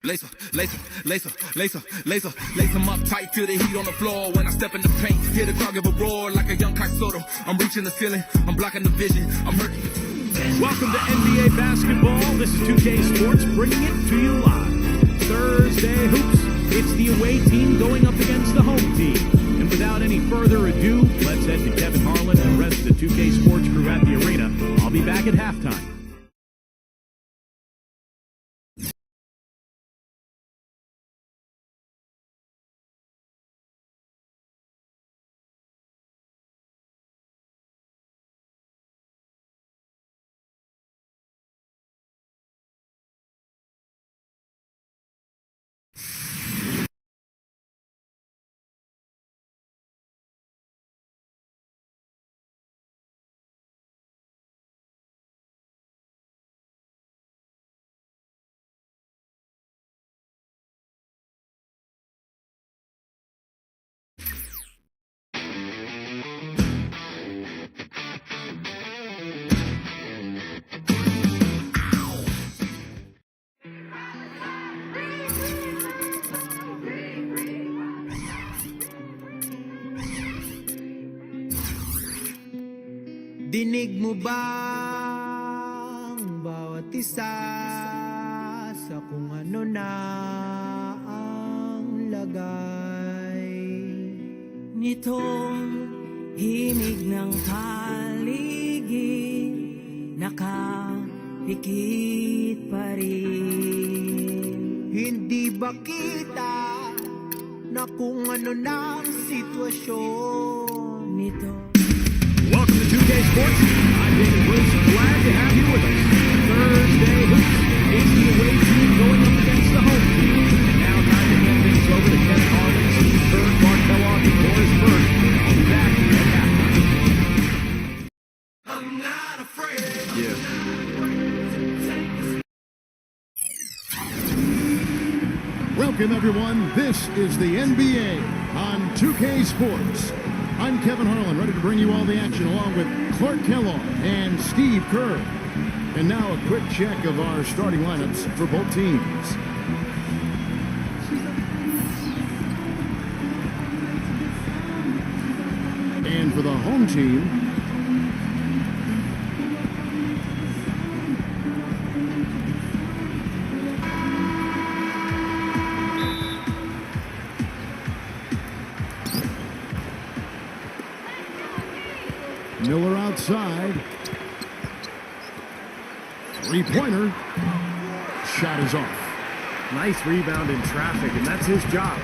Lace them up tight, feel the heat on the floor. When I step in the paint, hear the crowd give a roar like a young Kai Soto. I'm reaching the ceiling, I'm blocking the vision, I'm hurting. Welcome to NBA basketball. This is 2K Sports bringing it to you live. Thursday Hoops. It's the away team going up against the home team. And without any further ado, let's head to Kevin Harlan and the rest of the 2K Sports crew at the arena. I'll be back at halftime. Dinig mo ba ang bawat isa sa kung ano na ang lagay nitong himig ng paligid, nakapikit pa rin. Hindi ba kita na kung ano na ang sitwasyon nito? Welcome to 2K Sports. I'm David Bruce. Glad to have you with us. Thursday Hoops. It's the away team going up against the home team. And now time to hand things over to Kevin Harlan, Steve Kerr, Mark Kellogg, and Boris Burke. I'll be back at halftime. I'm not afraid. Yeah. Welcome, everyone. This is the NBA on 2K Sports. I'm Kevin Harlan, ready to bring you all the action along with Clark Kellogg and Steve Kerr. And now a quick check of our starting lineups for both teams. And for the home team, Miller outside. Three-pointer. Shot is off. Nice rebound in traffic, and that's his job.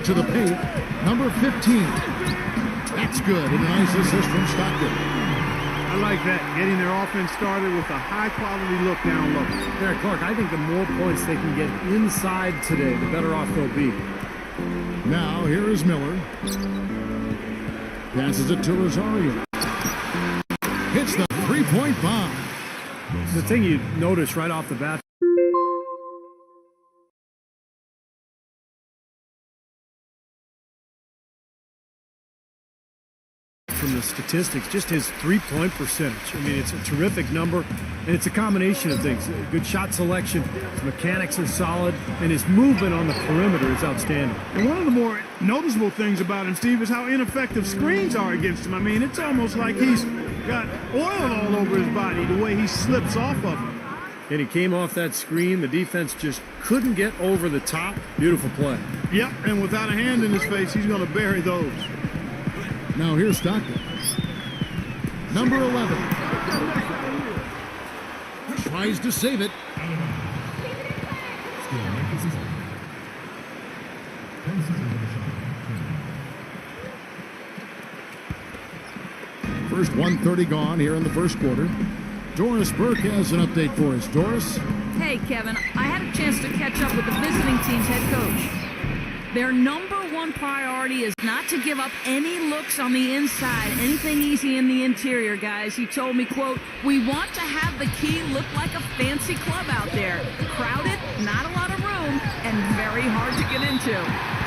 To the paint, number 15. That's good, and a nice assist from Stockton. I like that, getting their offense started with a high-quality look down low. Yeah, Clark, I think the more points they can get inside today, the better off they'll be. Now, here is Miller. Passes it to Rosario. Hits the three-point bomb. The thing you notice right off the bat, from the statistics, just his three-point percentage. I mean, it's a terrific number, and it's a combination of things. Good shot selection, his mechanics are solid, and his movement on the perimeter is outstanding. And one of the more noticeable things about him, Steve, is how ineffective screens are against him. I mean, it's almost like he's got oil all over his body, the way he slips off of him. And he came off that screen. The defense just couldn't get over the top. Beautiful play. Yep, and without a hand in his face, he's going to bury those. Now here's Stockton. Number 11. Tries to save it. First 1:30 gone here in the first quarter. Doris Burke has an update for us. Doris? Hey, Kevin. I had a chance to catch up with the visiting team's head coach. Their number one priority is not to give up any looks on the inside, anything easy in the interior, guys. He told me, quote, "We want to have the key look like a fancy club out there. Crowded, not a lot of room, and very hard to get into."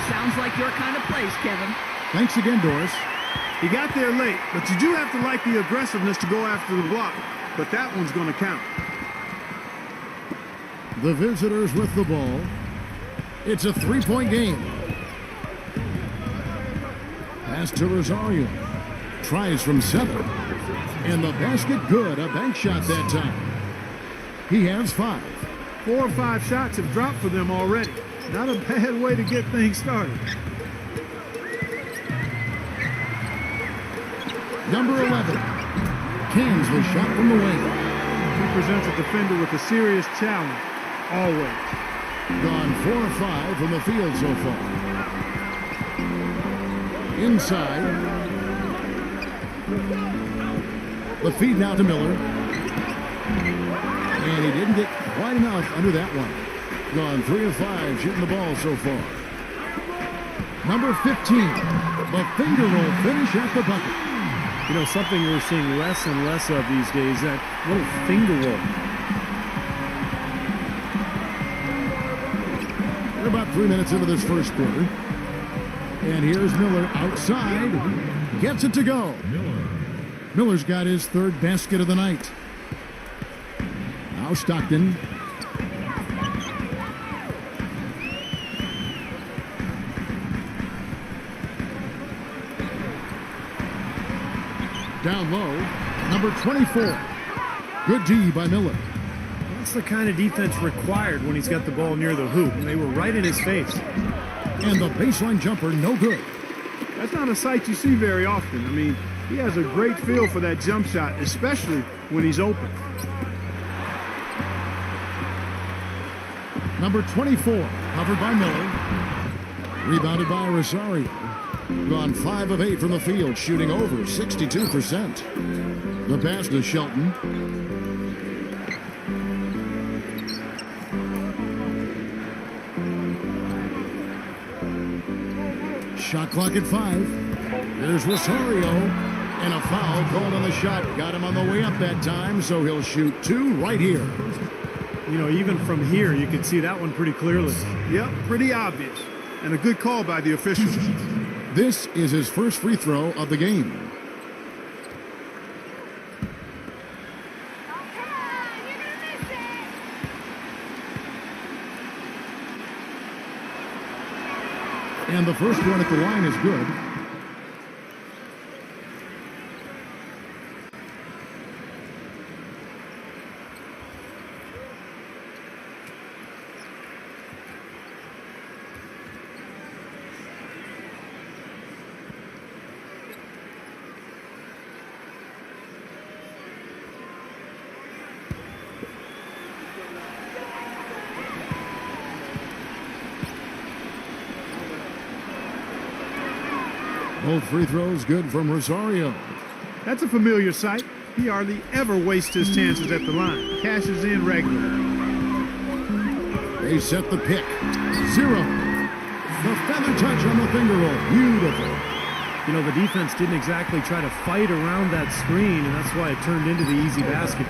Sounds like your kind of place, Kevin. Thanks again, Doris. He got there late, but you do have to like the aggressiveness to go after the block. But that one's going to count. The visitors with the ball. It's a three-point game. Pass to Rosario. Tries from 7. And the basket good. A bank shot that time. He has 5. 4 or 5 shots have dropped for them already. Not a bad way to get things started. Number 11. Cans the shot from the wing. He presents a defender with a serious challenge. Always. Gone 4 or 5 from the field so far. Inside. The feed now to Miller. And he didn't get quite enough under that one. Gone 3 of 5 shooting the ball so far. Number 15. The finger roll finish at the bucket. You know, something we're seeing less and less of these days, that little finger roll. We're about 3 minutes into this first quarter. And here's Miller outside. Gets it to go. Miller's got his 3rd basket of the night. Now Stockton. Down low, number 24. Good D by Miller. That's the kind of defense required when he's got the ball near the hoop, and they were right in his face. And the baseline jumper, no good. That's not a sight you see very often. I mean, he has a great feel for that jump shot, especially when he's open. Number 24, covered by Miller. Rebounded by Rosario. Gone 5 of 8 from the field, shooting over 62%. The pass to Shelton. Shot clock at 5. There's Rosario. And a foul called on the shot. Got him on the way up that time, so he'll shoot 2 right here. You know, even from here, you can see that one pretty clearly. Yep, pretty obvious. And a good call by the officials. This is his first free throw of the game. And the first one at the line is good. Both free throws good from Rosario. That's a familiar sight. He hardly ever wastes his chances at the line. Cashes in regularly. They set the pick. 0. The feather touch on the finger roll. Beautiful. You know, the defense didn't exactly try to fight around that screen, and that's why it turned into the easy basket.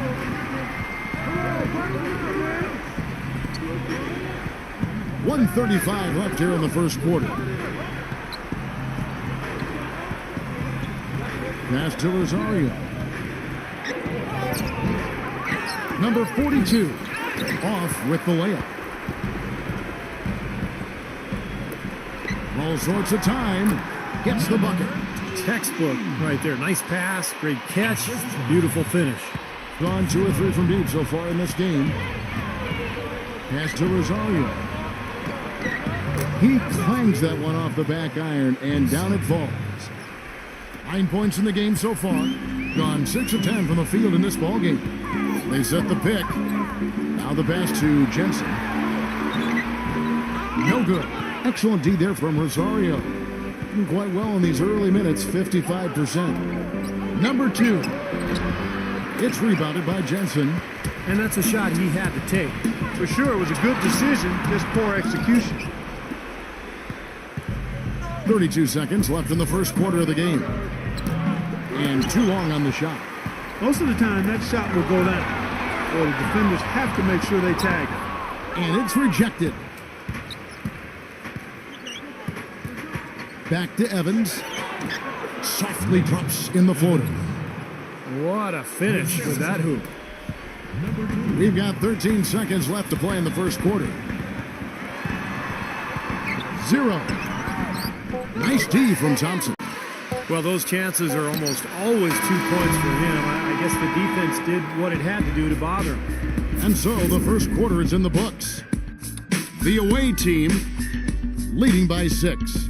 1:35 left here in the first quarter. Pass to Rosario. Number 42. Off with the layup. All sorts of time. Gets the bucket. Textbook right there. Nice pass, great catch, beautiful finish. Gone 2 or 3 from deep so far in this game. Pass to Rosario. He clangs that one off the back iron, and down it falls. 9 points in the game so far. Gone 6 of 10 from the field in this ball game. They set the pick. Now the pass to Jensen. No good. Excellent D there from Rosario. Doing quite well in these early minutes, 55%. Number 2. It's rebounded by Jensen. And that's a shot he had to take. For sure, it was a good decision, just poor execution. 32 seconds left in the first quarter of the game. And too long on the shot. Most of the time, that shot will go down. Or the defenders have to make sure they tag it. And it's rejected. Back to Evans. Softly drops in the floater. What a finish with that hoop. We've got 13 seconds left to play in the first quarter. 0. Nice D from Thompson. Well, those chances are almost always 2 points for him. I guess the defense did what it had to do to bother him. And so the first quarter is in the books. The away team leading by 6.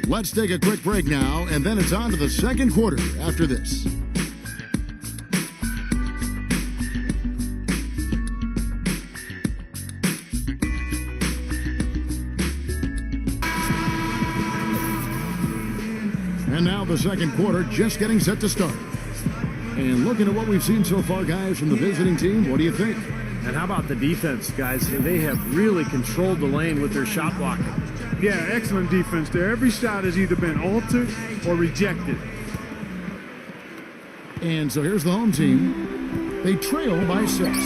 Let's take a quick break now, and then it's on to the second quarter after this. And now the second quarter just getting set to start. And looking at what we've seen so far, guys, from the visiting team, what do you think? And how about the defense, guys? They have really controlled the lane with their shot blocking. Yeah, excellent defense there. Every shot has either been altered or rejected. And so here's the home team. They trail by 6.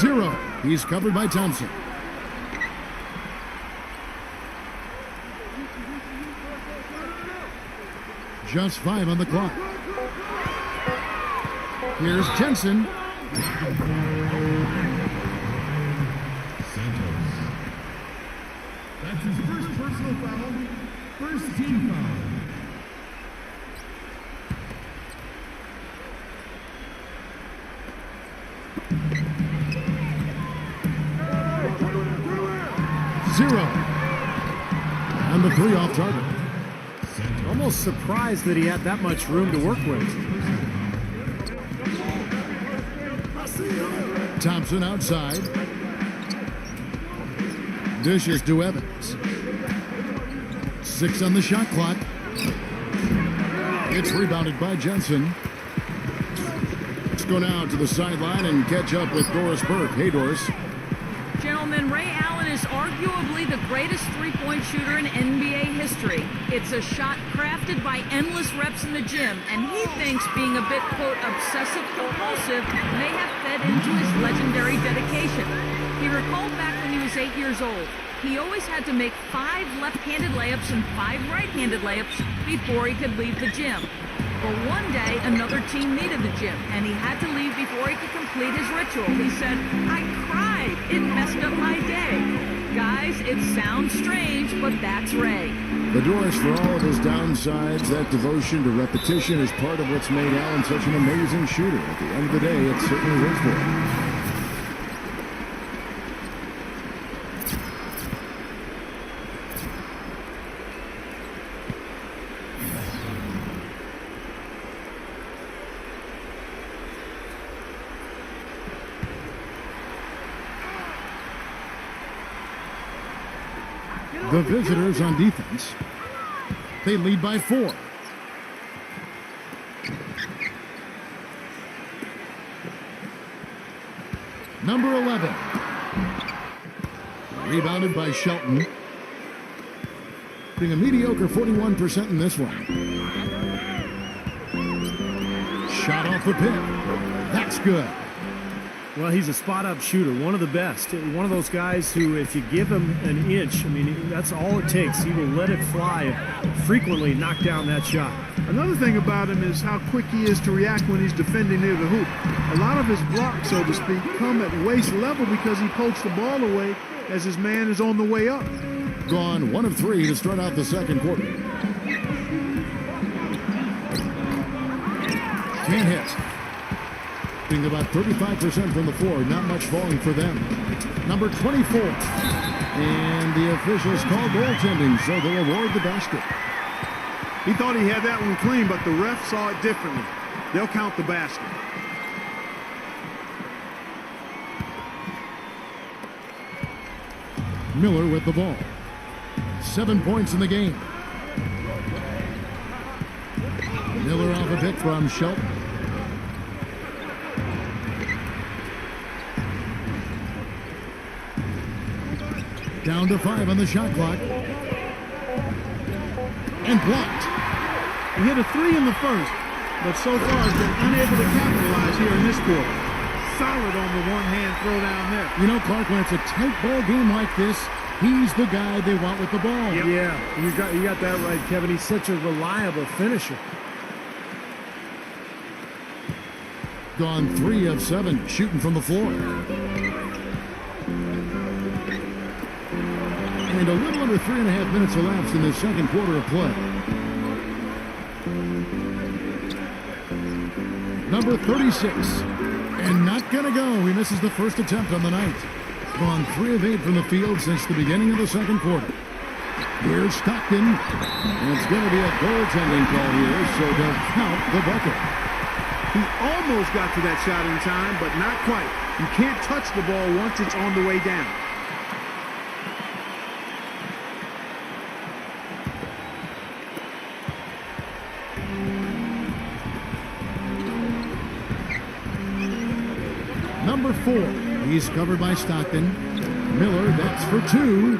0. He's covered by Thompson. Just 5 on the clock. Here's Jensen. That's his first personal foul. First team foul. Zero. And the 3 off target. Almost surprised that he had that much room to work with. Thompson outside. Dishes to Evans. 6 on the shot clock. It's rebounded by Jensen. Let's go now to the sideline and catch up with Doris Burke. Hey, Doris. Gentlemen, Ray Allen is arguably the greatest three-point shooter in NBA history. It's a shot crafted by endless reps in the gym, and he thinks being a bit, quote, obsessive-compulsive may have fed into his legendary dedication. He recalled back when he was 8 years old. He always had to make 5 left-handed layups and 5 right-handed layups before he could leave the gym. But one day, another team needed the gym, and he had to leave before he could complete his ritual. He said, "I cried. It messed up my day." Guys, it sounds strange, but that's Ray. The Doris, for all of his downsides, that devotion to repetition is part of what's made Allen such an amazing shooter. At the end of the day, it certainly works for him. The visitors on defense, they lead by 4. Number 11. Rebounded by Shelton. Being a mediocre 41% in this one. Shot off the pin. That's good. Well, he's a spot-up shooter, one of the best. One of those guys who, if you give him an inch, I mean, that's all it takes. He will let it fly and frequently knock down that shot. Another thing about him is how quick he is to react when he's defending near the hoop. A lot of his blocks, so to speak, come at waist level because he pokes the ball away as his man is on the way up. Gone 1 of 3 to start out the second quarter. Can't hit. Being about 35% from the floor, not much falling for them. Number 24. And the officials call goaltending, so they award the basket. He thought he had that one clean, but the ref saw it differently. They'll count the basket. Miller with the ball. 7 points in the game. Miller off a pick from Shelton. Down to 5 on the shot clock. And blocked. He hit a 3 in the first, but so far has been unable to capitalize here in this quarter. Solid on the one-hand throw down there. You know, Clark, when it's a tight ball game like this, he's the guy they want with the ball. Yep. Yeah, you got that right, Kevin. He's such a reliable finisher. gone 3 of 7 shooting from the floor. And a little under 3.5 minutes elapsed in the second quarter of play. Number 36. And not going to go. He misses the first attempt on the night. Gone 3 of 8 from the field since the beginning of the second quarter. Here's Stockton. And it's going to be a goaltending call here, so they'll count the bucket. He almost got to that shot in time, but not quite. You can't touch the ball once it's on the way down. Number 4, he's covered by Stockton. Miller, that's for 2,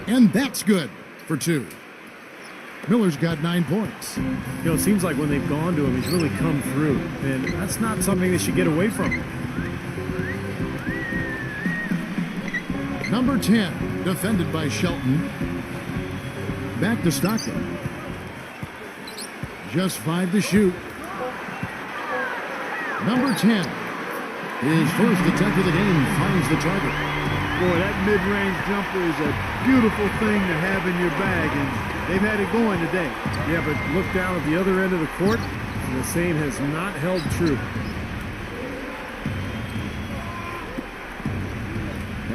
and that's good for 2. Miller's got 9 points. You know, it seems like when they've gone to him, he's really come through, and that's not something they should get away from. Number 10, defended by Shelton. Back to Stockton. Just 5 to shoot. Number 10. His first attempt of the game finds the target. Boy, that mid-range jumper is a beautiful thing to have in your bag, and they've had it going today. Yeah, but look down at the other end of the court, and the same has not held true.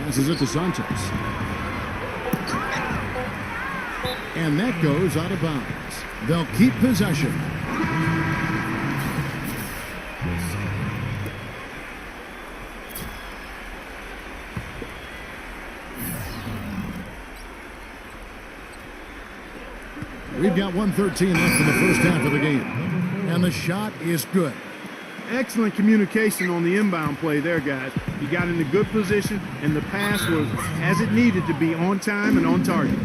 Passes it to Santos. And that goes out of bounds. They'll keep possession. We've got 1:13 left in the first half of the game. And the shot is good. Excellent communication on the inbound play there, guys. He got in a good position, and the pass was as it needed to be, on time and on target.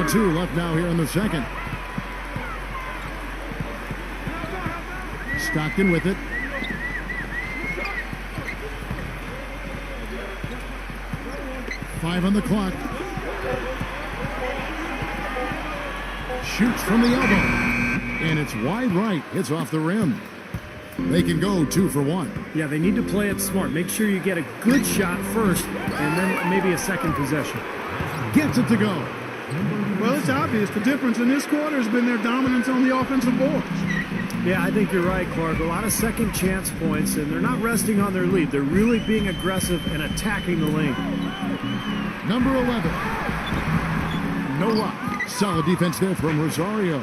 Two left now here in the second. Stockton with it. Five on the clock. Shoots from the elbow. And it's wide right. Hits off the rim. They can go 2 for 1. Yeah, they need to play it smart. Make sure you get a good shot first, and then maybe a second possession. Gets it to go. Well, it's obvious the difference in this quarter has been their dominance on the offensive boards. Yeah, I think you're right, Clark. A lot of second chance points, and they're not resting on their lead. They're really being aggressive and attacking the lane. Number 11. No luck. Solid defense there from Rosario.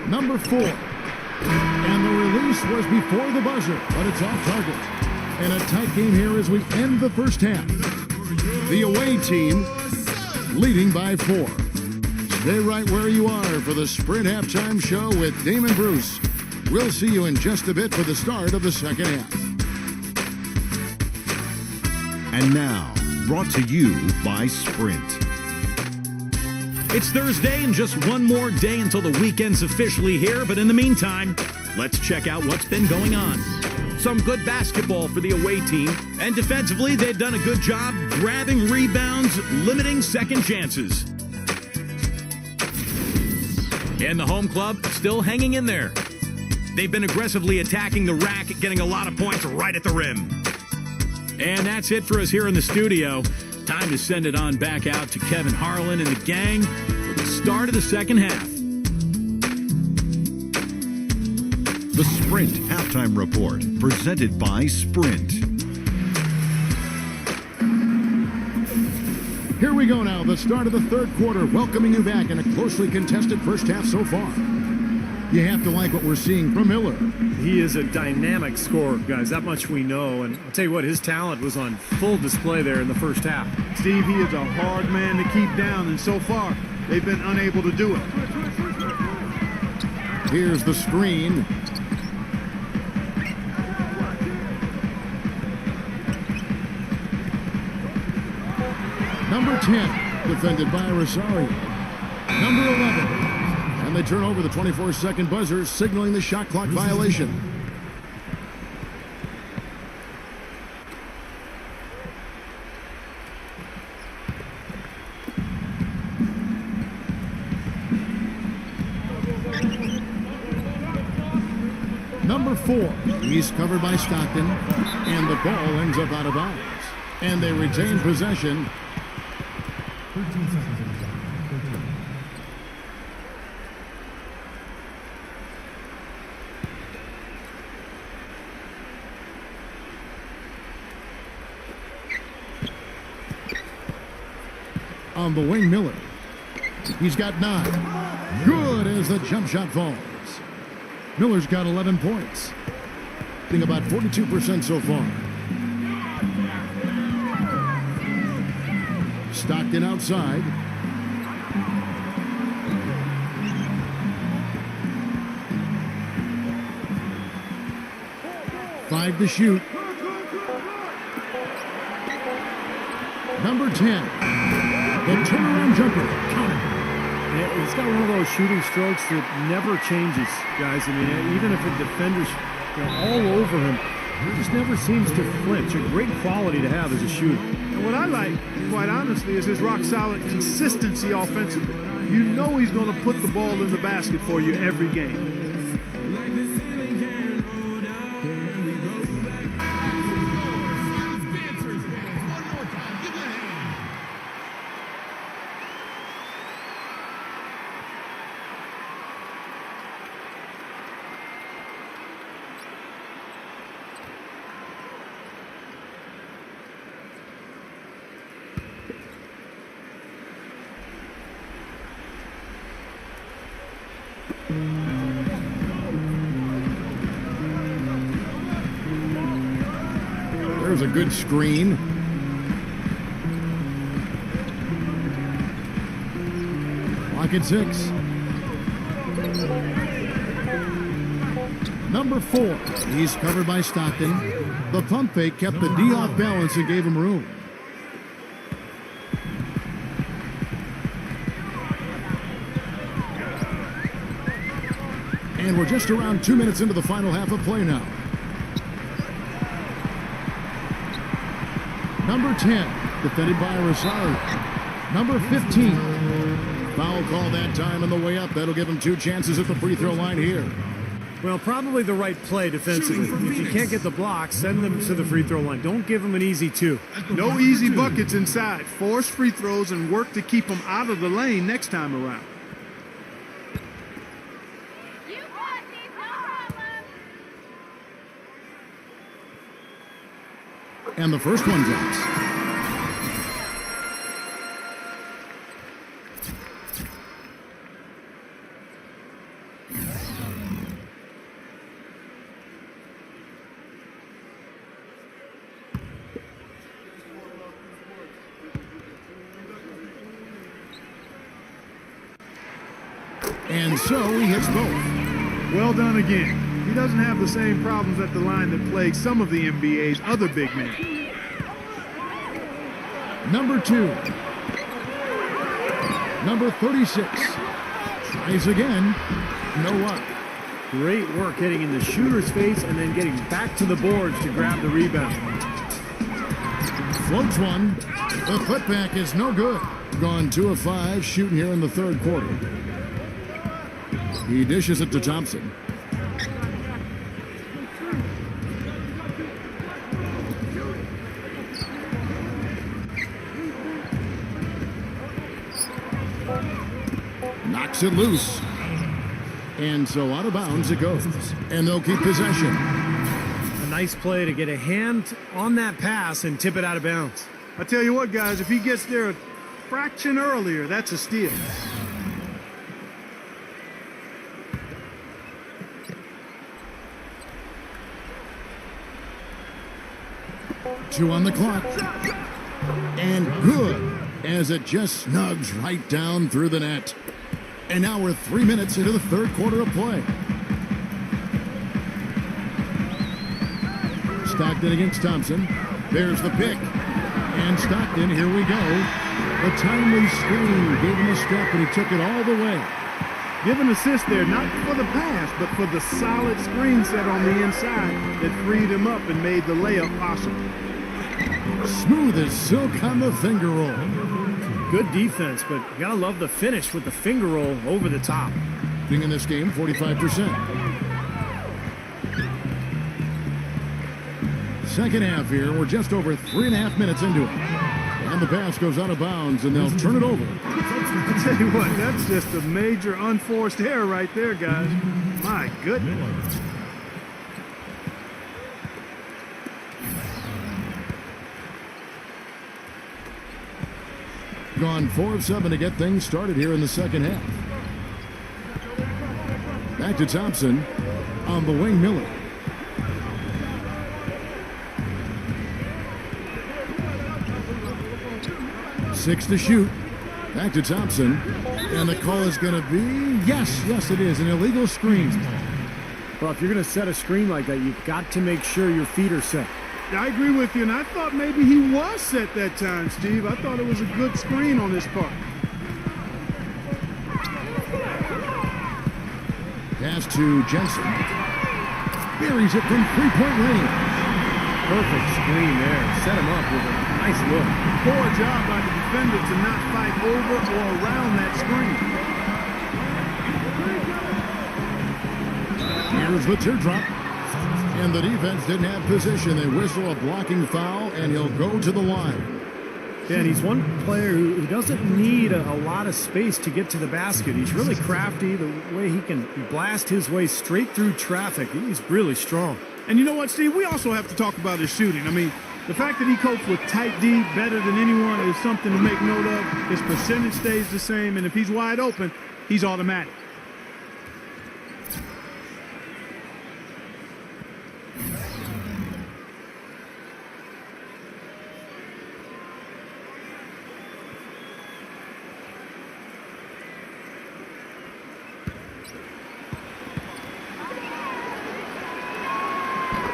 Number 4. And the release was before the buzzer, but it's off target. And a tight game here as we end the first half. The away team leading by 4. Stay right where you are for the Sprint Halftime Show with Damon Bruce. We'll see you in just a bit for the start of the second half. And now, brought to you by Sprint. It's Thursday and just one more day until the weekend's officially here, but in the meantime, let's check out what's been going on. Some good basketball for the away team, and defensively, they've done a good job grabbing rebounds, limiting second chances. And the home club still hanging in there. They've been aggressively attacking the rack, getting a lot of points right at the rim. And that's it for us here in the studio. Time to send it on back out to Kevin Harlan and the gang for the start of the second half. The Sprint Halftime Report, presented by Sprint. Here we go now, the start of the third quarter, welcoming you back in a closely contested first half so far. You have to like what we're seeing from Miller. He is a dynamic scorer, guys. That much we know. And I'll tell you what, his talent was on full display there in the first half. Steve, he is a hard man to keep down, and so far, they've been unable to do it. Here's the screen. Number 10, defended by Rosario. Number 11, and they turn over the 24-second buzzer, signaling the shot clock violation. Number 4, he's covered by Stockton, and the ball ends up out of bounds. And they retain possession. 13 seconds. 13. On the wing, Miller. He's got 9. Good as the jump shot falls. Miller's got 11 points. Hitting about 42% so far. Stockton outside. Five to shoot. Number 10. The turnaround jumper. Yeah, he's got one of those shooting strokes that never changes, guys. I mean, even if a defender's all over him, he just never seems to flinch. A great quality to have as a shooter. And what I like, quite honestly, is his rock-solid consistency offensively. You know he's going to put the ball in the basket for you every game. There's a good screen. Clock at 6. Number 4. He's covered by Stockton. The pump fake kept the D off balance and gave him room. And we're just around 2 minutes into the final half of play now. Number 10, defended by Rosario. Number 15, foul call that time on the way up. That'll give him 2 chances at the free throw line here. Well, probably the right play defensively. If you can't get the block, send them to the free throw line. Don't give them an easy 2. No easy buckets inside. Force free throws and work to keep them out of the lane next time around. And the first one drops. And so he hits both. Well done again. He doesn't have the same problems at the line that plague some of the NBA's other big men. Number 2. Number 36. Tries again. No luck. Great work hitting in the shooter's face and then getting back to the boards to grab the rebound. Floats one. The putback is no good. Gone 2 of 5 shooting here in the third quarter. He dishes it to Thompson. Knocks it loose. And so out of bounds it goes. And they'll keep possession. A nice play to get a hand on that pass and tip it out of bounds. I tell you what, guys, if he gets there a fraction earlier, that's a steal. 2 on the clock. And good, as it just snugs right down through the net. And now we're 3 minutes into the third quarter of play. Stockton against Thompson. There's the pick. And Stockton, here we go. The timely screen gave him a step, and he took it all the way. Give an assist there, not for the pass, but for the solid screen set on the inside that freed him up and made the layup possible. Smooth as silk on the finger roll. Good defense, but you gotta love the finish with the finger roll over the top. Being in this game, 45%. Second half here, we're just over 3.5 minutes into it. And the pass goes out of bounds, and they'll turn it over. I tell you what, that's just a major unforced error right there, guys. My goodness. Gone 4 of 7 to get things started here in the second half. Back to Thompson on the wing, Miller. Six to shoot. Back to Thompson. And the call is going to be, yes, it is, an illegal screen. Well, if you're going to set a screen like that, you've got to make sure your feet are set. I agree with you, and I thought maybe he was set that time, Steve. I thought it was a good screen on his part. Pass to Jensen. Buries it from three-point range. Perfect screen there. Set him up with a nice look. Poor job by the defender to not fight over or around that screen. Here's the teardrop. And the defense didn't have position. They whistle a blocking foul, and he'll go to the line. Yeah, and he's one player who doesn't need a lot of space to get to the basket. He's really crafty. The way he can blast his way straight through traffic, he's really strong. And you know what, Steve? We also have to talk about his shooting. I mean, the fact that he copes with tight D better than anyone is something to make note of. His percentage stays the same, and if he's wide open, he's automatic.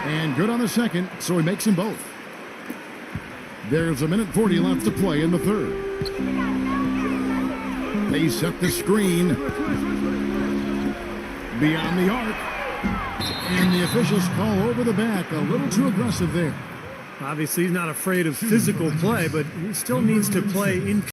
And good on the second, so he makes them both. There's 1:40 left to play in the third. They set the screen beyond the arc. And the officials call over the back. A little too aggressive there. Obviously, he's not afraid of physical play, but he still needs to play in